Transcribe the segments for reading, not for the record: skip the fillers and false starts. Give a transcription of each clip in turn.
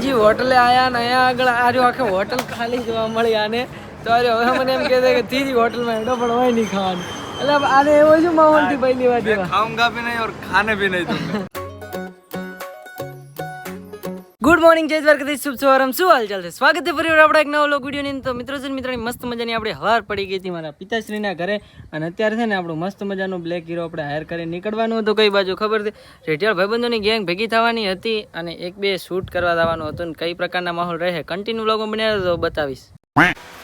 जी होटले आया ने अहींया આગળ આર્યો આખે હોટલ ખાલી જોવા મળી આને તો આર્યો હવે મને એમ કહે છે કે ત્રીજી હોટલમાં હેડો પણ હોય નહીં ખાવાનું એટલે આને એવો શું માહોલ થી પહેલી વાર मैं खाऊंगा भी नहीं और खाने भी नहीं दूंगा। ગુડ મોર્નિંગ જય દ્વારકાધીશ શુભ સવારમ શું હાલચાલ છે સ્વાગત છે ફરી આપણા એક નવો લોગ વિડીયોની તો મિત્રો મિત્રોની મસ્ત મજાની આપણે હવાર પડી ગઈ હતી મારા પિતાશ્રીના ઘરે અને અત્યારે છે ને આપણું મસ્ત મજાનું બ્લેક હીરો આપણે હાયર કરીને નીકળવાનું હતું કઈ બાજુ ખબર છે રેટિયાળ ભાઈબંધોની ગેંગ ભેગી થવાની હતી અને એક બે શૂટ કરવા જવાનું હતું ને કઈ પ્રકારના માહોલ રહે કન્ટિન્યુ વ્લોગમાં બનાવ્યો તો બતાવીશ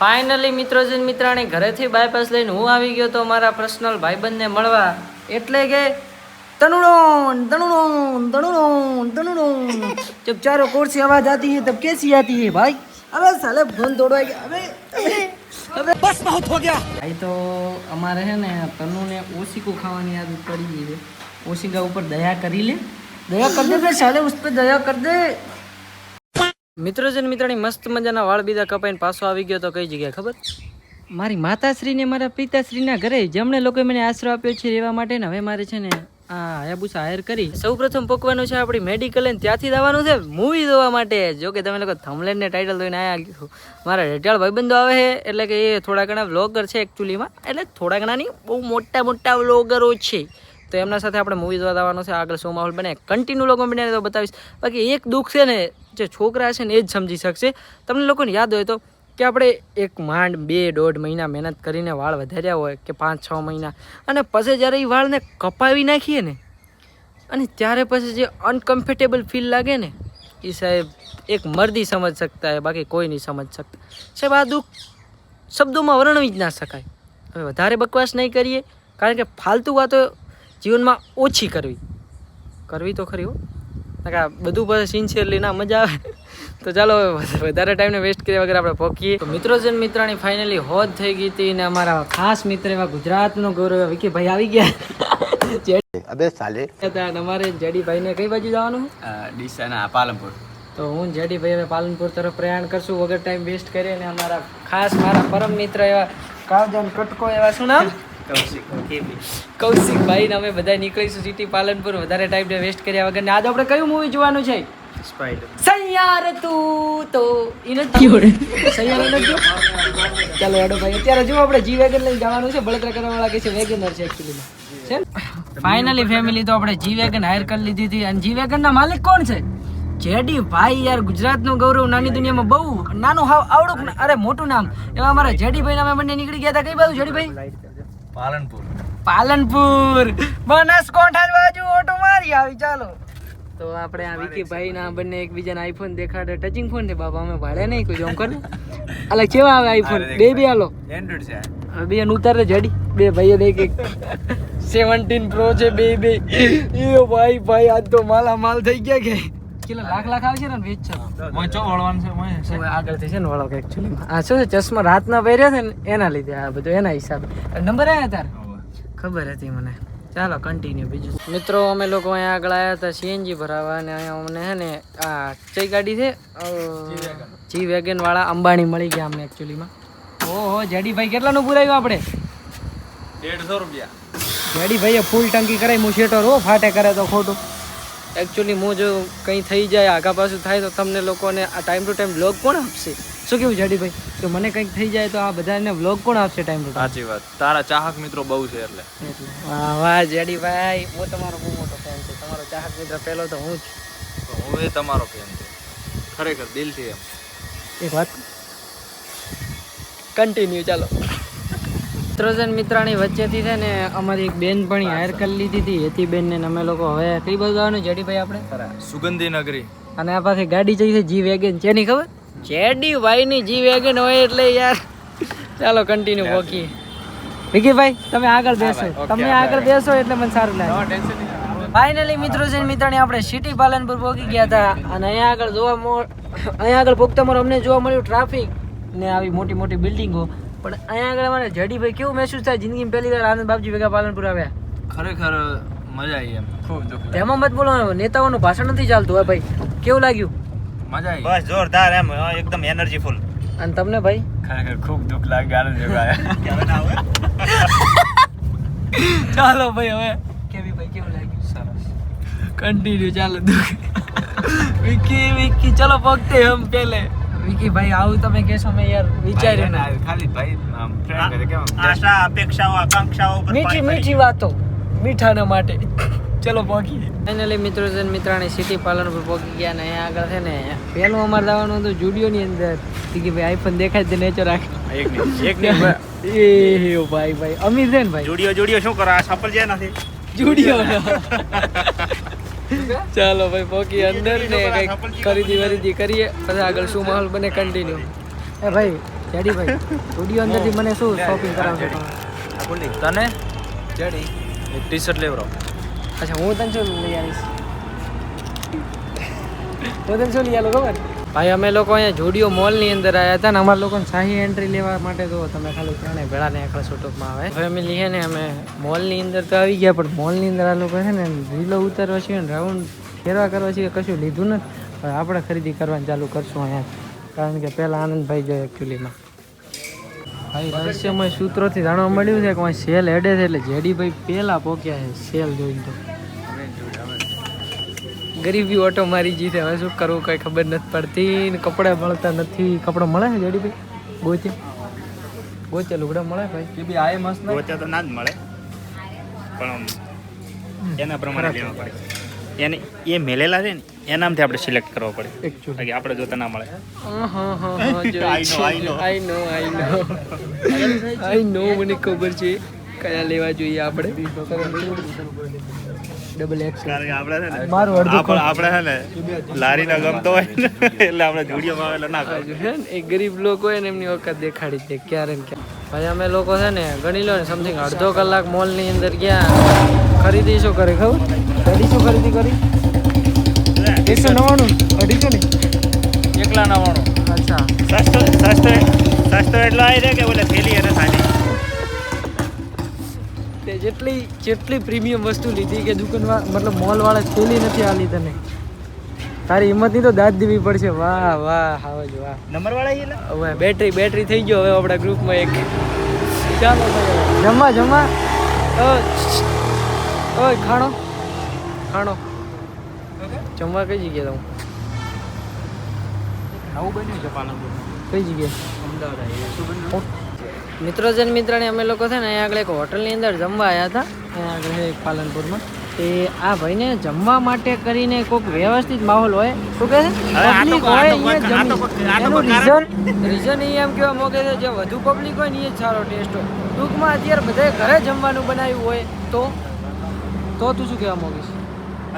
ફાઇનલી મિત્રાણી ઘરેથી બાયપાસ લઈને હું આવી ગયો તો મારા પર્સનલ ભાઈબંધને મળવા એટલે કે जब चारों कोर से आवाज आती है तब कैसी आती है भाई अबे साले फोन तोड़वा गया अबे बस बहुत हो गया भाई तो हमारे है ना तनु ने ओसी को खावानी आदत पड़ी गई है ओसी का ऊपर दया करी ले दया कर दे साले उस पे दया कर दे મિત્રોની મસ્ત મજાના વાળ બીજા કપાઈને પાછો આવી ગયો તો કઈ જગ્યાએ ખબર મારી માતાશ્રીને મારા પિતાશ્રીના ઘરે જેમણે લોકો મને આશરો આપ્યો છે રહેવા માટે ને હવે મારે છે ને હાયાબુસા હાયર કરી સૌપ્રથમ પોકવાનું છે આપણી મેડિકલ ને ત્યાંથી જવાનું છે મૂવી જોવા માટે જો કે તમે લોકો થંબનેલ ને ટાઇટલ જોઈને આયા મારા રેટિયાળ ભાઈબંધો આવે છે એટલે કે એ થોડા ઘણા વ્લોગર છે એકચ્યુઅલીમાં એટલે થોડા ઘણા નહીં બહુ મોટા વ્લોગરો છે તો એમના સાથે આપણે મૂવી જોવા જવાનું છે આગળ શું માહોલ બને કન્ટિન્યુ લોકો બને તો બતાવીશ બાકી એક દુઃખ છે ને જે છોકરા છે ને એ જ સમજી શકશે તમને લોકોને યાદ હોય તો કે આપણે એક માંડ 2-1.5 મહિના મહેનત કરીને વાળ વધાર્યા હોય કે 5-6 મહિના અને પછી જ્યારે એ વાળને કપાવી નાખીએ ને અને ત્યારે પછી જે અનકમ્ફર્ટેબલ ફીલ લાગે ને એ સાહેબ એક મર્દી સમજ શકતા હોય બાકી કોઈ નહીં સમજ શકતા સાહેબ આ દુઃખ શબ્દોમાં વર્ણવી જ ના શકાય હવે વધારે બકવાસ નહીં કરીએ કારણ કે ફાલતુ વાતો જીવનમાં ઓછી કરવી તો ખરી હો બધું પછી સિન્સિયરલી ના મજા આવે તો ચાલો વધારે ટાઈમને વેસ્ટ કર્યા વગર આપણે પહોંચીએ તો મિત્રાણી ફાઇનલી હોદ થઈ ગઈ હતી ને અમારા ખાસ મિત્ર એવા ગુજરાતનો ગૌરવ વિકી ભાઈ આવી ગયા अबे साले અમારે જેડીભાઈને કઈ બાજુ જવાનું ડીસાના પાલનપુર તો હું જેડીભાઈ હવે પાલનપુર તરફ પ્રયાણ કરશું વગર ટાઈમ વેસ્ટ કરીએ ને અમારા ખાસ મારા પરમ મિત્ર એવા કાવજન કટકો એવા શું નામ કૌશિકભાઈ ને અમે બધા નીકળીશું સિટી પાલનપુર વધારે ટાઈમ વેસ્ટ કર્યા વગર ને આજે આપણે કયું મૂવી જોવાનું છે સૈયાર તું તો ઈ નથી જોડે સૈયાર નથી ચાલો એડો ભાઈ અત્યારે જો આપણે જી વેગન લઈને જવાનું છે બળતરા કરવા વાળા કે છે વેગનર છે એકચ્યુઅલી છે ફાઇનલી ફેમિલી તો આપણે જી વેગન હાયર કરી લીધી હતી અને જી વેગન ના માલિક કોણ છે જેડી ભાઈ યાર ગુજરાતનું ગૌરવ નાની દુનિયામાં બહુ નાનું હાવ આવડું અરે મોટું નામ એવા અમારા જેડી ભાઈ અમે બંને નીકળી ગયા હતા કઈ બાજુ જેડી ભાઈ પાલનપુર બનાસકાંઠા બાજુ ઓટો મારી આવી ચાલો તો આપણે આ વિકીભાઈ ના બંને એકબીજાને આઈફોન દેખાડે ટચિંગ ફોન છે બાબા અમે ભાડે નહીં કોઈ જોમ કરે અલગ કેવા આવે આઈફોન બે હાલો એન્ડ્રોઇડ છે બે ઉતારે જડી બે ભાઈઓ દેખ એક 17 પ્રો છે બે યો ભાઈ આજ તો માલ થઈ ગયા કે કેટલા લાખ આવશે ને વેચ છે મોચો વળવાનું છે આગળથી છે ને વળો કે એક્ચ્યુઅલી આ શું છે ચશ્મા રાતના પહેર્યા છે ને એના લીધે આ બધું એના હિસાબે નંબર આવ્યા તાર ખબર હતી મને ચાલો કન્ટિન્યુ બીજું મિત્રો અમે લોકો અહીંયા આગળ આવ્યા હતા સીએનજી ભરાવા અને અહીંયા અમને છે ને આ કઈ ગાડી છે જી વેગન વાળા અંબાણી મળી ગયા અમને એકચ્યુઅલીમાં ઓહો જેડીભાઈ કેટલાનું પુરાવ્યું આપણે 150 રૂપિયા જેડીભાઈએ ફૂલ ટંકી કરાવી હું શેટર હો ફાટે કરે તો ખોટું એકચ્યુઅલી હું જો કંઈ થઈ જાય આગા પાછું થાય તો તમને લોકોને આ ટાઈમ ટુ ટાઈમ વ્લોગ કોણ આપશે શું કેવું જેડીભાઈ તો મને કંઈક થઈ જાય તો આ બધાને વ્લોગ કોણ આપશે ટાઈમ ટુ ટાઈમ સાચી વાત તારા ચાહક મિત્રો બહુ છે એટલે વાહ જેડીભાઈ હું તમારો બહુ મોટો ફેન છું તમારો ચાહક મિત્ર પહેલો તો હું જ હું એ તમારો ફેન છું ખરેખર દિલથી એમ એક વાત કન્ટિન્યુ ચાલો મિત્રાણી વચ્ચેથી છે ને અમારી એક બેન પણ હાયર કરી લીધી હતી હેતી બેન ને અમે લોકો હવે કઈ બાજુ આવવાનું જેડીભાઈ આપણે સુગંધી નગરી અને આ પાસે ગાડી જઈ છે જી વેગન છે નહીં ખબર જેડીભાઈ ની જી વેગન હોય એટલે યાર ચાલો કન્ટિન્યુ પહોંચીએ વિકીભાઈ તમે આગળ બેસો એટલે મને સારું લાગે ફાઇનલી મિત્રાણી આપણે સિટી પાલનપુર પહોંચી ગયા હતા અને અહીંયા આગળ પહોંચતા અમને જોવા મળ્યું ટ્રાફિક ને આવી મોટી બિલ્ડિંગો પણ અહીંયા આગળ મને જેડીભાઈ કેવું મહેસૂસ થાય જિંદગીમાં પહેલી વાર આનંદ બાપજી ભેગા પાલનપુર આવ્યા ખરેખર મજા આવી એમ ખૂબ દુઃખ તેમાં મત બોલો નેતાઓનું ભાષણ નથી ચાલતું હોય ભાઈ કેવું લાગ્યું મજા આવી બસ જોરદાર એમ એકદમ એનર્જી ફૂલ અને તમને ભાઈ ખરેખર ખૂબ દુઃખ લાગ્યું આનંદ જોગાયા ચાલો ભાઈ હવે કેવું લાગ્યું સરસ કન્ટિન્યુ ચાલો દુઃખ વિકી વિકી ચલો પગતે હમ પહેલે વિકી ભાઈ આવું તમે કહેશો મેં યાર વિચાર્યું ને ખાલી ભાઈ આમ friend કરે કેમ આશા અપેક્ષાઓ આકાંક્ષાઓ પર મીઠી પાણી મીઠી વાતો મીઠાના માટે ચલો પહોંચીએ ફાઇનલી મિત્રો છે મિત્રાણી સિટી પાર્લર પર પહોંચી ગયા ને અહીંયા આગળ છે ને પહેલું અમારે જવાનું હતું જુડિયોની અંદર કે ભાઈ આઈફોન દેખાય તે નેચર રાખ એક નહીં એ ભાઈ ભાઈ અમીર છે ને ભાઈ જુડિયો શું કરો આ સફળ જાય નથી જુડિયો ચાલો ભાઈ પહોંચી અંદર ને કંઈક ખરીદી વરીદી કરીએ પછી આગળ શું માહોલ બને કન્ટિન્યુ એ ભાઈ જેડી ભાઈ જુડિયો અંદરથી મને શું શોપિંગ કરાવશો તમે તને જેડી એક ટી-શર્ટ લેવરો અચ્છા હું તને શું લઈ આવીશ હું તને શું લઈ આવું ખબર ભાઈ અમે લોકો અહીંયા જુડિયો મોલની અંદર આવ્યા હતા ને અમારા લોકોને શાહી એન્ટ્રી લેવા માટે તો તમે ખાલી ત્રણે ભેળા ને એકલા છૂટકમાં આવે ફેમિલી છે ને અમે મોલની અંદર તો આવી ગયા પણ મોલની અંદર આ લોકો છે ને રીલો ઉતારવા છીએ ને રાઉન્ડ ફેરવા કરવા છીએ કશું લીધું નથી હવે આપણે ખરીદી કરવાનું ચાલુ કરશું અહીંયા કારણ કે પહેલાં આનંદભાઈ જોઈએ એકચ્યુઅલીમાં ભાઈ રહસ્યમય સૂત્રોથી જાણવા મળ્યું છે કે અહીં સેલ હેડે છે એટલે જેડીભાઈ પહેલાં પહોંચ્યા છે સેલ જોઈને તો ગરીબી ઓટો મારી જીતે હવે શું કરવું કંઈ ખબર નથી પડતી ને કપડાં મળતા નથી કપડાં મળે છે જેડીભાઈ ગોચે લુગડા મળે ભાઈ કે બી આય મસ્ત ગોચા તો ના જ મળે પણ એના પ્રમાણે લેવા પડે એને એ મેલેલા છે ને એનામાંથી આપણે સિલેક્ટ કરવો પડે એકચ્યુઅલી આપણે જોતા ના મળે આઈ નો મને ખબર છે કયા લેવા જોઈએ આપણે ડબલ એક્સ કારણ કે આપણે છે ને મારું અડધું આપણે છે ને લારીના ગમતો હોય ને એટલે આપણે જુડિયોમાં આવેલા ના કરે છે ને એ ગરીબ લોકો હોય ને એમની વખત દેખાડી દે ક્યારે ને ક્યારે ભાઈ અમે લોકો છે ને ગણી લો ને સમથિંગ અડધો કલાક મોલની અંદર ગયા ખરીદી શું કરે ખબર શું ખરીદી કરી 199 અઢીસો ને એકલા નવાણું અચ્છા સસ્તો એટલો આવી છે કે બોલે થેલી અને થાળી તે જેટલી પ્રીમિયમ વસ્તુ લીધી કે દુકાનમાં મતલબ મોલવાળા થેલી નથી આલી તને તારી હિંમતની તો દાદ દેવી પડશે વાહ વાહ હાવજ વાહ નંબર વાળા હવે બેટરી થઈ ગયો હવે આપણા ગ્રુપમાં એક ચાલો જમવા ઓય ખાણો જમવા કઈ જગ્યાએ હું નવું બન્યું છે પાલનપુર કઈ જગ્યાએ મિત્રોજન મિત્રાણી અમે લોકો છે ને અહીંયા આગળ એક હોટલની અંદર જમવા આવ્યા હતા અહીંયા આગળ એક પાલનપુરમાં તે આ ભાઈને જમવા માટે કરીને કોઈક વ્યવસ્થિત માહોલ હોય શું કહે છે પબ્લિક હોય એનું રીઝન એ એમ કહેવા માંગે છે જે વધુ પબ્લિક હોય ને એ જ સારો ટેસ્ટ હોય ટૂંકમાં અત્યારે બધાએ ઘરે જમવાનું બનાવ્યું હોય તો તું શું કહેવા માંગીશ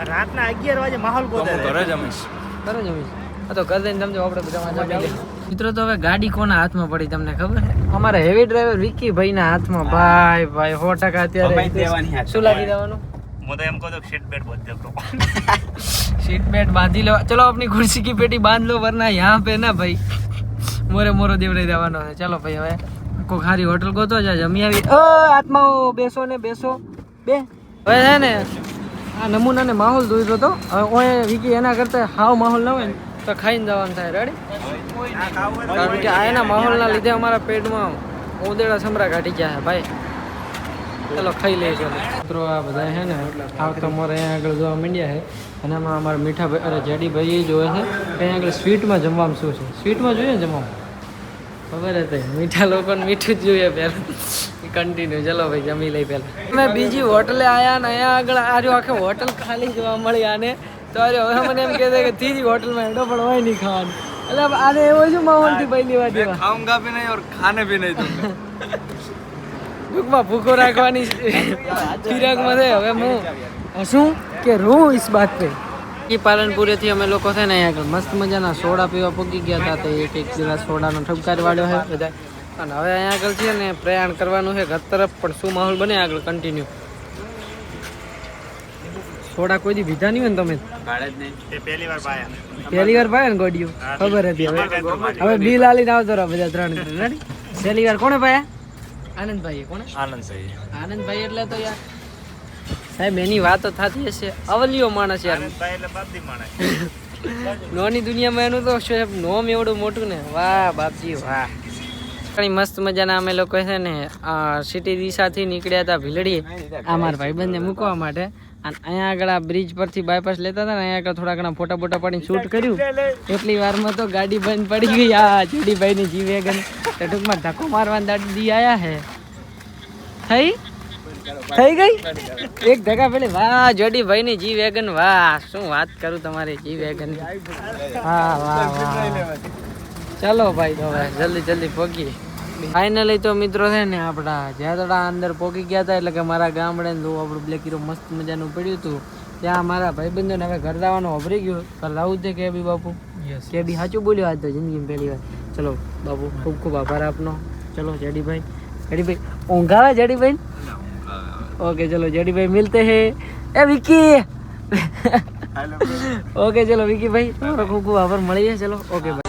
રાતના 11 વાગે માહોલ ગોતે ઘરે જમીશ કરે જમીશ તો ઘર જઈને સમજો આપણે બધા જમી લઈએ મિત્રો તો હવે ગાડી કોના હાથમાં પડી તમને ખબર અમારા હેવી ડ્રાઈવર વિકી ભાઈના હાથમાં ભાઈ 100% અત્યારે શું લાગી દેવાનું હું તો એમ કહું તો સીટ બેલ્ટ બધે બ્રો सीट बेल्ट बांधी लो चलो अपनी कुर्सी की पेटी बांध लो वरना यहाँ पे ना भाई मोरो देवड़े देवानो है चलो भाई હવે કોઈ ખારી હોટલ ગોતો જા જમી આવી આત્માઓ બેસો બે હવે છે ને આ નમૂનાને માહોલ જોઈતો તો હવે ઓય વિકી એના કરતા હાવ માહોલ ના હોય ને તો ખાઈને જવાનું થાય રેડી કારણ કે આ એના માહોલના લીધે અમારા પેટમાં ઉદેડા સમરા કાઢી ગયા છે ભાઈ ચલો ખાઈ લઈએ ચાલો મિત્રો આ બધા છે ને આ તો અમારે અહીંયા આગળ જોવા માંડ્યા છે અને આમાં અમારા મીઠા ભાઈ અરે જેડી ભાઈ એ જોવે છે કે અહીંયા આગળ સ્વીટમાં જમવામાં શું છે સ્વીટમાં જોઈએ ને જમવામાં ખબર હતી મીઠા લોકોને મીઠું જ જોઈએ પહેલાં કન્ટિન્યુ ચલો ભાઈ જમી લઈ પહેલાં અમે બીજી હોટલે આવ્યા ને અહીંયા આગળ આર્યો આખે હોટલ ખાલી જોવા મળી આને તો અરે હવે મને એમ કહે કે ત્રીજી હોટલમાં એડો પણ હોય નહીં ખાવાનું એટલે આને એવો શું માહોલથી ભાઈ લેવા દેવા ખાऊंगा भी नहीं और खाने भी नहीं दूंगा ટૂંકમાં ભૂખો રાખવાની ચિરાગમાં છે હવે હું શું કે રૂ ઇસ બાત પે એ પાલનપુરેથી અમે લોકો છે ને અહીંયા આગળ મસ્ત મજાના સોડા પીવા પૂગી ગયા હતા તો એક ગ્લાસ સોડાનો ઠપકાર વાળ્યો છે બધા અને હવે અહીંયા આગળ છે ને પ્રયાણ કરવાનું છે ઘર તરફ પણ શું માહોલ બને આગળ કન્ટિન્યુ સોડા કોઈ દી પીધા નહીં હોય ને તમે પહેલી વાર પાયા ને ગોડિયું ખબર હતી હવે બિલ આલીને આવતો રહો બધા 3 રેડી પહેલી વાર કોણે પાયા આનંદભાઈ કોને આનંદભાઈ એટલે તો યાર સાહેબ એની વાતો થતી હશે અવલિયો માણસ યાર નોની દુનિયામાં એનું તો સાહેબ નોમ એવડું મોટું ને વાહ બાપજી વાહ ઘણી મસ્ત મજાના અમે લોકો છે ને સિટી દિશાથી નીકળ્યા હતા ભીલડીએ આ મારા ભાઈબંધને મૂકવા માટે અને અહીંયા આગળ આ બ્રિજ પરથી બાયપાસ લેતા હતા ને અહીંયા આગળ થોડા ઘણા ફોટા બોટા પાડીને શૂટ કર્યું. એટલી વારમાં તો ગાડી બંધ પડી ગઈ. આ જેડીભાઈની જી વેગન તો ટૂંકમાં ધક્કો મારવા દાદી આયા હે. થઈ ગઈ એક ધક્કા પેલી. વાહ જેડીભાઈની જી વેગન, વાહ શું વાત કરું તમારી જી વેગન. હા વાહ વાહ. ચાલો ભાઈ તો હવે જલ્દી જલ્દી પહોંચીએ. ફાઇનલી તો મિત્રો છે ને આપણા જ્યાં અંદર પહોંચી ગયા હતા એટલે કે મારા ગામડે ને આપણું બ્લેક હીરો મસ્ત મજાનું પડ્યું હતું. ત્યાં મારા ભાઈબંધોને હવે ઘર જવાનું અભરી ગયું. કાલ આવું છે કે બી બાપુ કે બી સાચું બોલ્યો આજ તો જિંદગીમાં પહેલી વાર. ચલો બાપુ ખૂબ ખૂબ આભાર આપનો. ચલો જેડીભાઈ ઊંઘ આવે જેડીભાઈ? ઓકે ચલો જેડીભાઈ મિલતે હે. એ વિકી ઓકે ચલો વિકી ભાઈ તમારો ખૂબ ખૂબ આભાર. મળીએ ચલો ઓકે ભાઈ.